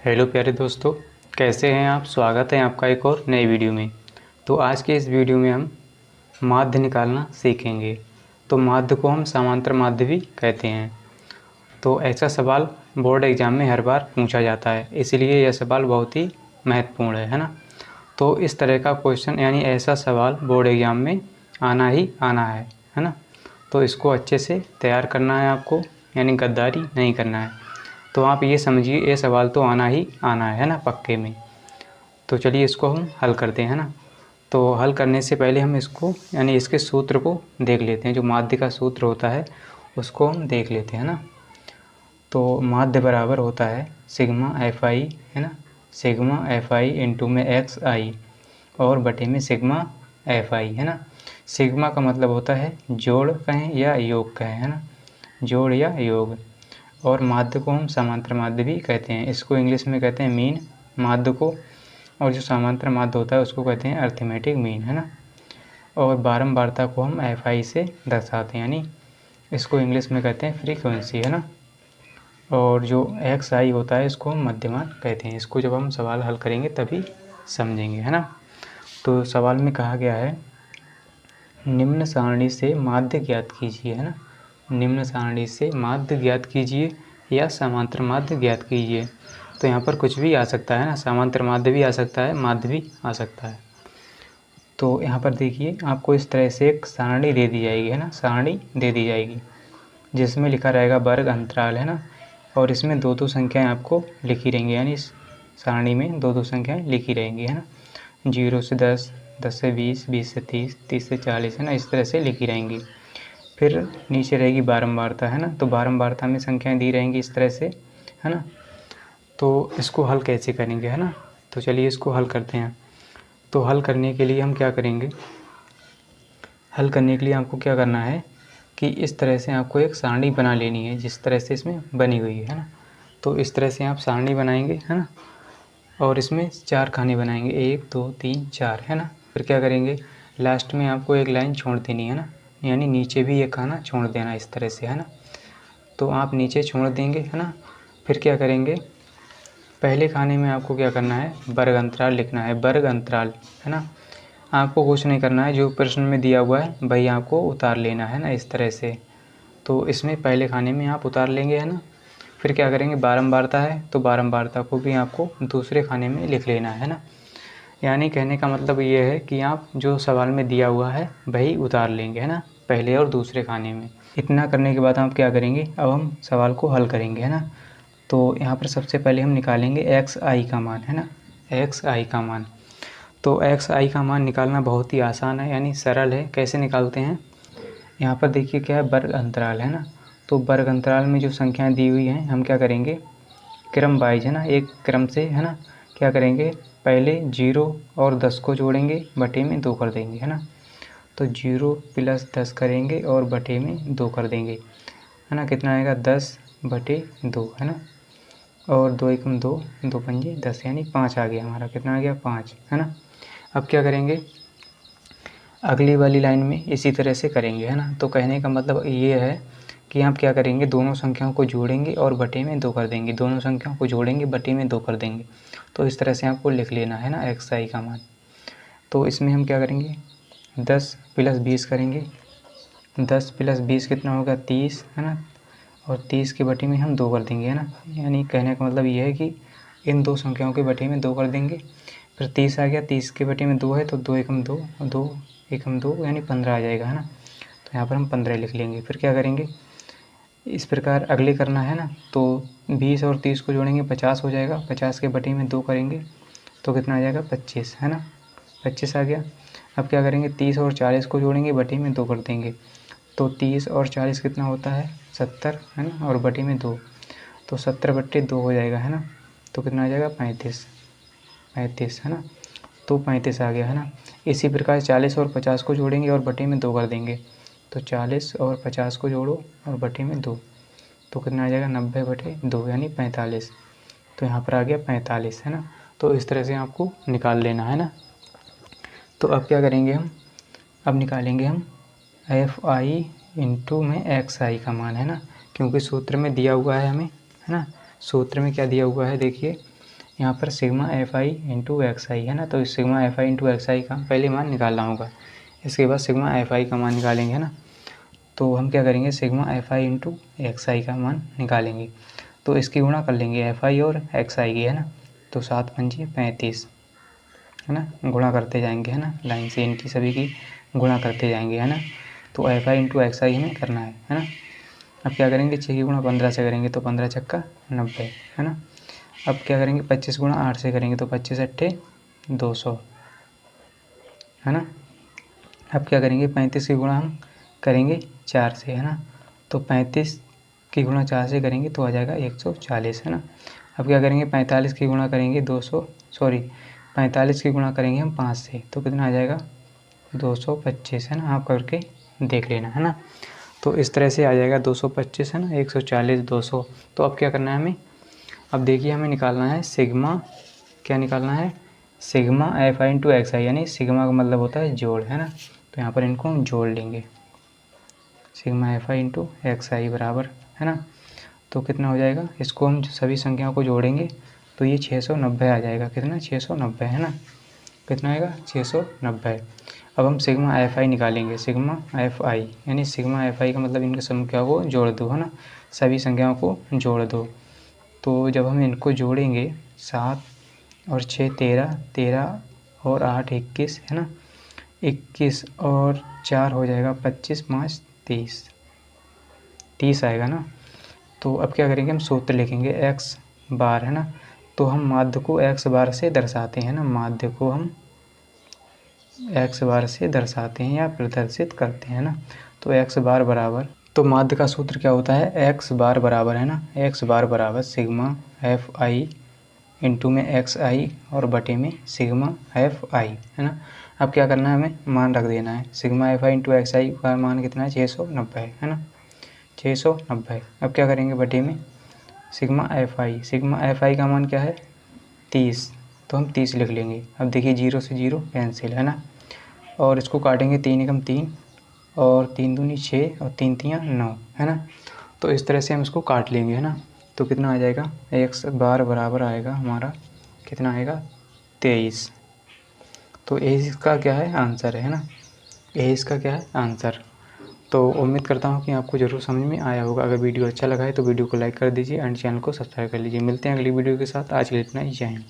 Hello प्यारे दोस्तों, कैसे हैं आप। स्वागत है आपका एक और नई वीडियो में। तो आज के इस वीडियो में हम माध्य निकालना सीखेंगे। तो माध्य को हम समांतर माध्य भी कहते हैं। तो ऐसा सवाल बोर्ड एग्ज़ाम में हर बार पूछा जाता है, इसलिए यह सवाल बहुत ही महत्वपूर्ण है ना। तो इस तरह का क्वेश्चन यानी ऐसा सवाल बोर्ड एग्ज़ाम में आना ही आना है ना। तो इसको अच्छे से तैयार करना है आपको, यानी गद्दारी नहीं करना है। तो आप ये समझिए, ये सवाल तो आना ही आना है ना, पक्के में। तो चलिए इसको हम हल करते हैं ना। तो हल करने से पहले हम इसको यानी इसके सूत्र को देख लेते हैं। जो माध्य का सूत्र होता है उसको हम देख लेते हैं ना। तो माध्य बराबर होता है सिग्मा एफ आई, है ना। सिग्मा एफ आई इंटू में एक्स आई और बटे में सिग्मा एफ आई, है ना। सिग्मा का मतलब होता है जोड़ कहें या योग कहें, है ना, जोड़ या योग। और माध्य को हम समांतर माध्य भी कहते हैं। इसको इंग्लिश में कहते हैं मीन माध्य को, और जो समांतर माध्य होता है उसको कहते हैं अर्थमेटिक मीन, है ना। और बारंबारता को हम एफ आई से दर्शाते हैं, यानी इसको इंग्लिश में कहते हैं फ्रीक्वेंसी, है ना। और जो एक्स आई होता है इसको हम मध्यमान कहते हैं। इसको जब हम सवाल हल करेंगे तभी समझेंगे, है ना। तो सवाल में कहा गया है निम्न सारणी से माध्य ज्ञात कीजिए, है ना। निम्न सारणी से माध्य ज्ञात कीजिए या समांतर माध्य ज्ञात कीजिए। तो यहाँ पर कुछ भी आ सकता है ना, समांतर माध्य भी आ सकता है, माध्य भी आ सकता है। तो यहाँ पर देखिए आपको इस तरह से एक सारणी दे दी जाएगी, है ना, सारणी दे दी जाएगी जिसमें लिखा रहेगा वर्ग अंतराल, है ना। और इसमें दो दो संख्याएँ आपको लिखी रहेंगी, यानी इस सारणी में दो दो संख्याएँ लिखी रहेंगी, है ना। 0 से 10, 10 से 20, 20 से 30, 30 से 40, है ना, इस तरह से लिखी रहेंगी। फिर नीचे रहेगी बारंबारता, है ना। तो बारंबारता में संख्याएं दी रहेंगी इस तरह से, है ना। तो इसको हल कैसे करेंगे, है ना। तो चलिए इसको हल करते हैं। तो हल करने के लिए हम क्या करेंगे, हल करने के लिए आपको क्या करना है कि इस तरह से आपको एक सारणी बना लेनी है जिस तरह से इसमें बनी हुई है ना। तो इस तरह से आप सारणी बनाएंगे, है ना। और इसमें 4 खाने बनाएंगे, 1 2 3 4, है ना। फिर क्या करेंगे, लास्ट में आपको एक लाइन छोड़ देनी है ना, यानी नीचे भी एक खाना छोड़ देना इस तरह से, है ना। तो आप नीचे छोड़ देंगे, है ना। फिर क्या करेंगे, पहले खाने में आपको क्या करना है, वर्ग अंतराल लिखना है, वर्ग अंतराल, है ना। आपको कुछ नहीं करना है, जो प्रश्न में दिया हुआ है वही आपको उतार लेना है ना, इस तरह से। तो इसमें पहले खाने में आप उतार लेंगे, है ना। फिर क्या करेंगे, बारंबारता है तो बारंबारता को भी आपको दूसरे खाने में लिख लेना है ना। यानी कहने का मतलब ये है कि आप जो सवाल में दिया हुआ है वही उतार लेंगे, है ना, पहले और दूसरे खाने में। इतना करने के बाद आप क्या करेंगे, अब हम सवाल को हल करेंगे, है ना। तो यहाँ पर सबसे पहले हम निकालेंगे एक्स आई का मान, है ना, एक्स आई का मान। तो एक्स आई का मान निकालना बहुत ही आसान है, यानी सरल है। कैसे निकालते हैं, यहाँ पर देखिए क्या है, वर्ग अंतराल, है ना। तो वर्ग अंतराल में जो संख्याएं दी हुई हैं हम क्या करेंगे, क्रम वाइज, है ना, एक क्रम से, है ना। क्या करेंगे, पहले 0 और 10 को जोड़ेंगे, बटे में 2 कर देंगे, है ना। तो 0 + 10 करेंगे और बटे में 2 कर देंगे, है ना। कितना आएगा, 10/2, है ना। और 2 एकम 2, 2 पंजे 10, यानी 5 आ गया हमारा। कितना आ गया, 5, है ना। अब क्या करेंगे, अगली वाली लाइन में इसी तरह से करेंगे, है ना। तो कहने का मतलब ये है कि आप क्या करेंगे, दोनों संख्याओं को जोड़ेंगे और बटे में 2 कर देंगे, दोनों संख्याओं को जोड़ेंगे बटे में 2 कर देंगे। तो इस तरह से आपको लिख लेना है ना एक्स आई का मान। तो इसमें हम क्या करेंगे, 10 + 20 करेंगे, 10 + 20 कितना होगा, 30, है ना। और 30 के बटे में हम 2 कर देंगे, है ना। यानी कहने का मतलब ये है कि इन दो संख्याओं के बटे में 2 कर देंगे। फिर 30 आ गया, 30 के बटे में 2 है तो 2 एकम 2, 2 एकम 2 यानी 15 आ जाएगा, है ना। तो यहाँ पर हम 15 लिख लेंगे। फिर क्या करेंगे, इस प्रकार अगले करना है ना। तो 20 और 30 को जोड़ेंगे, 50 हो जाएगा, 50 के बटे में 2 करेंगे तो कितना आ जाएगा, 25, है ना, 25 आ गया। अब क्या करेंगे, 30 और 40 को जोड़ेंगे, बटे में 2 कर देंगे। तो 30 और 40 कितना होता है, 70, है ना, और बटे में 2, तो 70/2 हो जाएगा, है ना। तो कितना आ जाएगा, 35, 35, है ना। तो 35 आ गया, है ना। इसी प्रकार 40 और 50 को जोड़ेंगे और बटे में 2 कर देंगे। तो 40 और 50 को जोड़ो और बटे में 2, तो कितना आ जाएगा, 90/2 यानी 45। तो यहाँ पर आ गया 45, है ना। तो इस तरह से आपको निकाल लेना है ना। तो अब क्या करेंगे हम, अब निकालेंगे हम एफ आई इंटू में एक्स आई का मान, है ना। क्योंकि सूत्र में दिया हुआ है हमें, है ना। सूत्र में क्या दिया हुआ है देखिए, यहाँ पर sigma F I into x I है ना, तो sigma F I into x आई का पहले मान निकालना होगा। इसके बाद सिग्मा एफ आई का मान निकालेंगे है ना। तो हम क्या करेंगे, sigma F I into x आई का मान निकालेंगे। तो इसकी गुणा कर लेंगे एफ आई और एक्स आई की है ना। तो 7 पंजे 35 है ना, गुणा करते जाएंगे है ना, लाइन से इनकी सभी की गुणा करते जाएंगे है ना। तो एफ आई इंटू एक्स आई हमें करना है ना। अब क्या करेंगे, 6 की गुणा 15 से करेंगे तो 15 छक्का 90 है ना। अब क्या करेंगे, 25 गुणा 8 से करेंगे तो 25 अट्ठे 200 है ना। अब क्या करेंगे, 35 की गुणा हम करेंगे 4 से है ना। तो 35 की गुणा 4 से करेंगे तो आ जाएगा 140 है ना। अब क्या करेंगे, 45 की गुणा करेंगे 45 की गुणा करेंगे हम 5 से तो कितना आ जाएगा 225 है ना। आप करके देख लेना है ना। तो इस तरह से आ जाएगा 225 है ना, 140 200। तो अब क्या करना है हमें, अब देखिए हमें निकालना है सिग्मा, क्या निकालना है, sigma F I into x i, यानी सिग्मा का मतलब होता है जोड़ है ना। तो यहाँ पर इनको हम जोड़ लेंगे, sigma F I into x i बराबर है ना। तो कितना हो जाएगा, इसको हम सभी संख्याओं को जोड़ेंगे तो ये 690 आ जाएगा। कितना, 690 है ना। कितना आएगा, 690। अब हम सिग्मा एफ आई निकालेंगे, सिग्मा एफ आई यानी सिग्मा एफ आई का मतलब इनकी संख्याओं को जोड़ दो है ना, सभी संख्याओं को जोड़ दो। तो जब हम इनको जोड़ेंगे 7 और 6 13, 13 और 8 21 है ना, 21 और 4 हो जाएगा 25, 5 30, 30 आएगा ना। तो अब क्या करेंगे, हम सूत्र लिखेंगे x बार है ना। तो हम माध्य को x बार से दर्शाते हैं ना, माध्य को हम x बार से दर्शाते हैं या प्रदर्शित करते हैं ना। तो x बार बराबर, तो माध्य का सूत्र क्या होता है, x बार बराबर है ना, x बार बराबर सिग्मा एफ आई इंटू में एक्स आई और बटे में सिग्मा एफ आई है ना। अब क्या करना है, हमें मान रख देना है, sigma F I into x आई का मान कितना है 690 है ना, 690। अब क्या करेंगे, बटे में सिग्मा एफ आई का मान क्या है 30, तो हम 30 लिख लेंगे। अब देखिए 0 से 0 कैंसिल है ना, और इसको काटेंगे 3 एकम 3 और 3 दूनी 6 और 3 तियाँ 9 है ना। तो इस तरह से हम इसको काट लेंगे है ना। तो कितना आ जाएगा, x बार बराबर आएगा हमारा, कितना आएगा 23। तो ये इसका क्या है आंसर है ना, ये इसका क्या है आंसर। तो उम्मीद करता हूँ कि आपको ज़रूर समझ में आया होगा। अगर वीडियो अच्छा लगा है तो वीडियो को लाइक कर दीजिए एंड चैनल को सब्सक्राइब कर लीजिए। मिलते हैं अगली वीडियो के साथ, आज के लिए इतना ही, जय हिंद।